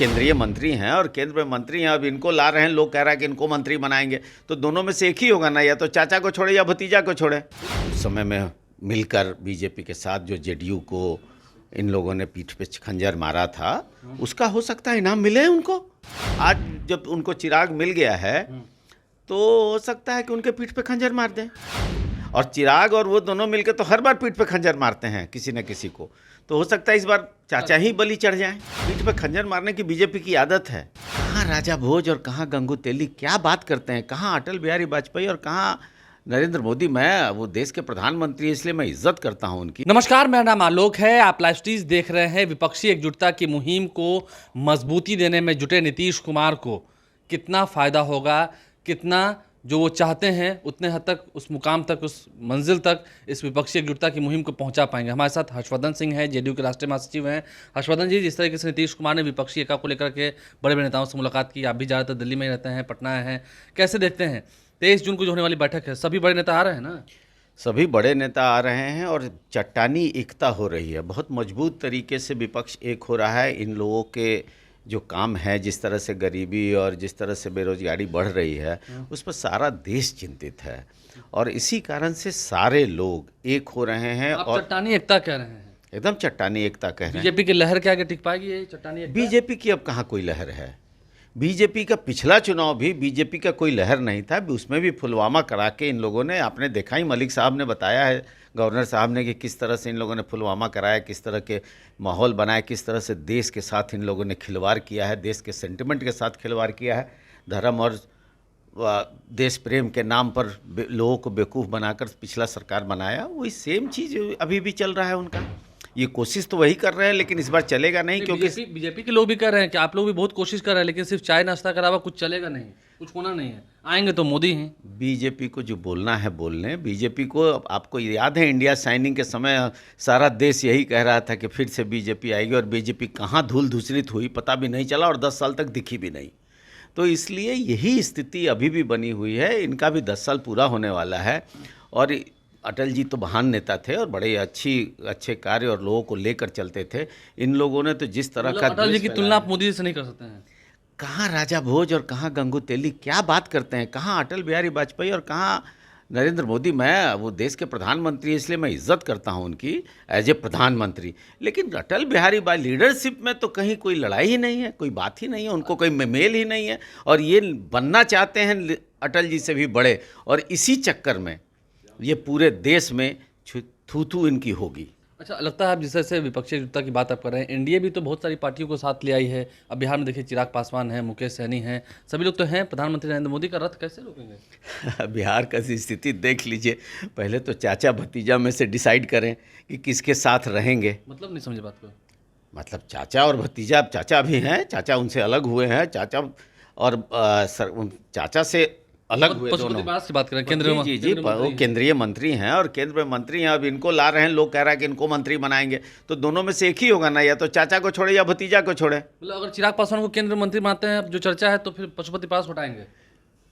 केंद्रीय मंत्री हैं और केंद्र में मंत्री हैं। अब इनको ला रहे हैं, लोग कह रहा है कि इनको मंत्री बनाएंगे, तो दोनों में से एक ही होगा ना, या तो चाचा को छोड़े या भतीजा को छोड़े। उस समय में मिलकर बीजेपी के साथ जो जेडीयू को इन लोगों ने पीठ पे खंजर मारा था, उसका हो सकता है इनाम मिले उनको। आज जब उनको चिराग मिल गया है तो हो सकता है कि उनके पीठ पे खंजर मार दें। और चिराग और वो दोनों मिलकर तो हर बार पीठ पे खंजर मारते हैं किसी न किसी को, तो हो सकता है इस बार चाचा ही बलि चढ़ जाएं। पीठ पे खंजर मारने की बीजेपी की आदत है। कहाँ राजा भोज और कहाँ गंगू तेली क्या बात करते हैं, कहाँ अटल बिहारी वाजपेयी और कहाँ नरेंद्र मोदी। मैं वो देश के प्रधानमंत्री, इसलिए मैं इज्जत करता हूं उनकी। नमस्कार, मेरा नाम आलोक है। आप लाइव स्ट्रीज देख रहे हैं। विपक्षी एकजुटता की मुहिम को मजबूती देने में जुटे नीतीश कुमार को कितना फायदा होगा, कितना जो वो चाहते हैं उतने हद तक, उस मुकाम तक, उस मंजिल तक इस विपक्षी एकजुटता की मुहिम को पहुंचा पाएंगे। हमारे साथ हर्षवर्धन सिंह हैं, जेडीयू के राष्ट्रीय महासचिव हैं। हर्षवर्धन जी, जिस तरीके से नीतीश कुमार ने विपक्षी एका को लेकर के बड़े बड़े नेताओं से मुलाकात की, आप भी ज़्यादातर दिल्ली में ही रहते हैं, पटना हैं, कैसे देखते हैं 23 जून को जो होने वाली बैठक है? सभी बड़े नेता आ रहे हैं ना? सभी बड़े नेता आ रहे हैं और चट्टानी एकता हो रही है। बहुत मजबूत तरीके से विपक्ष एक हो रहा है। इन लोगों के जो काम है, जिस तरह से गरीबी और जिस तरह से बेरोजगारी बढ़ रही है, उस पर सारा देश चिंतित है और इसी कारण से सारे लोग एक हो रहे हैं। आप और चट्टानी एकता कह रहे हैं? एकदम चट्टानी एकता कह रहे हैं। बीजेपी की लहर के आगे टिक पाएगी ये चट्टानी एकता? बीजेपी की अब कहाँ कोई लहर है। बीजेपी का पिछला चुनाव भी बीजेपी का कोई लहर नहीं था, उसमें भी पुलवामा करा के इन लोगों ने, आपने देखा ही, मलिक साहब ने बताया है, गवर्नर साहब ने, कि किस तरह से इन लोगों ने पुलवामा कराया, किस तरह के माहौल बनाया, किस तरह से देश के साथ इन लोगों ने खिलवाड़ किया है, देश के सेंटिमेंट के साथ खिलवाड़ किया है। धर्म और देश प्रेम के नाम पर लोगों को बेवकूफ़ बनाकर पिछला सरकार बनाया। वही सेम चीज़ अभी भी चल रहा है उनका। ये कोशिश तो वही कर रहे हैं, लेकिन इस बार चलेगा नहीं, क्योंकि बीजेपी के लोग भी कर रहे हैं कि आप लोग भी बहुत कोशिश कर रहे हैं, लेकिन सिर्फ चाय नाश्ता के अलावा कुछ चलेगा नहीं, कुछ होना नहीं है। आएंगे तो मोदी हैं। बीजेपी को जो बोलना है बोल लें। बीजेपी को, आपको याद है इंडिया साइनिंग के समय सारा देश यही कह रहा था कि फिर से बीजेपी आएगी, और बीजेपी कहाँ धूल धूसरित हुई पता भी नहीं चला और 10 साल तक दिखी भी नहीं। तो इसलिए यही स्थिति अभी भी बनी हुई है। इनका भी 10 साल पूरा होने वाला है और अटल जी तो महान नेता थे और बड़े अच्छे कार्य और लोगों को लेकर चलते थे। इन लोगों ने तो जिस तरह का, अटल जी की तुलना आप मोदी से नहीं कर सकते हैं। कहाँ राजा भोज और कहाँ गंगू तेली क्या बात करते हैं, कहाँ अटल बिहारी वाजपेयी और कहाँ नरेंद्र मोदी। मैं वो देश के प्रधानमंत्री, इसलिए मैं इज्जत करता हूं उनकी एज ए प्रधानमंत्री। लेकिन अटल बिहारी वाजपेयी लीडरशिप में तो कहीं कोई लड़ाई ही नहीं है, कोई बात ही नहीं है, उनको कोई मेल ही नहीं है और ये बनना चाहते हैं अटल जी से भी बड़े। और इसी चक्कर में ये पूरे देश में थू इनकी होगी। अच्छा, लगता है आप जिस तरह से विपक्षी एकजुटता की बात आप कर रहे हैं, एनडीए भी तो बहुत सारी पार्टियों को साथ ले आई है। अब बिहार में देखिए, चिराग पासवान हैं, मुकेश सहनी हैं, सभी लोग तो हैं। प्रधानमंत्री नरेंद्र मोदी का रथ कैसे रोकेंगे? बिहार का स्थिति देख लीजिए। पहले तो चाचा भतीजा में से डिसाइड करें कि किसके साथ रहेंगे। मतलब नहीं समझे बात को। मतलब चाचा और भतीजा, अब चाचा भी हैं, चाचा उनसे अलग हुए हैं, चाचा और चाचा से अलग हुए दोनों। की बात करें, केंद्रीय जी, वो केंद्रीय मंत्री हैं और केंद्र में मंत्री हैं। अब इनको ला रहे हैं, लोग कह रहा है कि इनको मंत्री बनाएंगे, तो दोनों में से एक ही होगा ना, या तो चाचा को छोड़े या भतीजा को छोड़े। मतलब अगर चिराग पासवान को केंद्रीय मंत्री बनाते हैं, जो चर्चा है, तो फिर पशुपति पास हटाएंगे।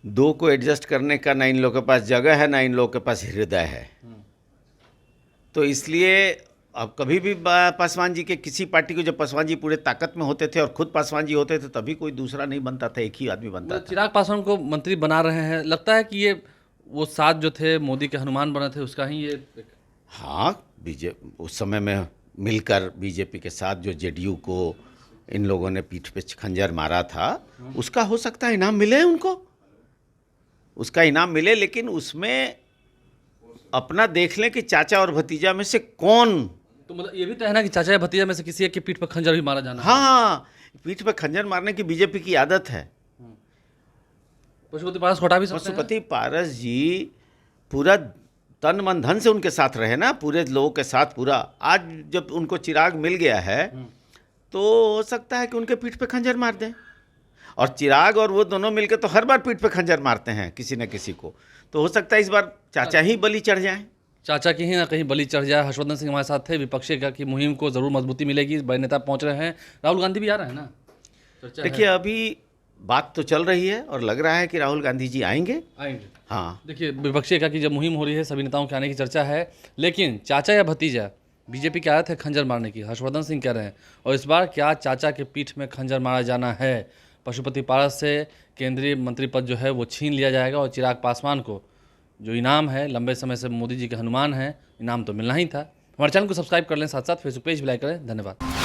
दो को एडजस्ट करने का ना इन लोगों के पास जगह है, ना इन लोगों के पास हृदय है। तो इसलिए अब कभी भी पासवान जी के किसी पार्टी को, जब पासवान जी पूरे ताकत में होते थे और खुद पासवान जी होते थे, तभी कोई दूसरा नहीं बनता था, एक ही आदमी बनता था। चिराग पासवान को मंत्री बना रहे हैं, लगता है कि ये वो साथ जो थे मोदी के हनुमान बने थे, उसका ही ये। हाँ, उस समय में मिलकर बीजेपी के साथ जो जेडीयू को इन लोगों ने पीठ पे खंजर मारा था, उसका हो सकता है इनाम मिले उनको, उसका इनाम मिले। लेकिन उसमें अपना देख लें कि चाचा और भतीजा में से कौन। तो मतलब ये भी तो है ना कि चाचा या भतीजा में से किसी एक के पीठ पर खंजर भी मारा जाना। हाँ, पीठ पर खंजर मारने की बीजेपी की आदत है। पशुपति पारस हटा भी सकते हैं। पशुपति पारस जी पूरा तन मन धन से उनके साथ रहे ना, पूरे लोगों के साथ पूरा। आज जब उनको चिराग मिल गया है तो हो सकता है कि उनके पीठ पे खंजर मार दें। और चिराग और वो दोनों मिलकर तो हर बार पीठ पे खंजर मारते हैं किसी न किसी को, तो हो सकता है इस बार चाचा ही बलि चढ़ जाएं। चाचा की ही ना कहीं बलि चढ़ जाए। हर्षवर्धन सिंह हमारे साथ थे। विपक्षी की मुहिम को जरूर मजबूती मिलेगी, बड़े नेता पहुंच रहे हैं। राहुल गांधी भी आ रहे हैं ना, देखिए अभी बात तो चल रही है और लग रहा है कि राहुल गांधी जी आएंगे। हाँ, देखिए विपक्षी की जब मुहिम हो रही है, सभी नेताओं के आने की चर्चा है, लेकिन चाचा या भतीजा बीजेपी की आदत है खंजर मारने की, हर्षवर्धन सिंह कह रहे हैं। और इस बार क्या चाचा के पीठ में खंजर मारा जाना है? पशुपति पारस से केंद्रीय मंत्री पद जो है वो छीन लिया जाएगा और चिराग पासवान को जो इनाम है, लंबे समय से मोदी जी के हनुमान हैं, इनाम तो मिलना ही था। हमारे चैनल को सब्सक्राइब कर लें, साथ साथ फेसबुक पेज भी लाइक करें। धन्यवाद।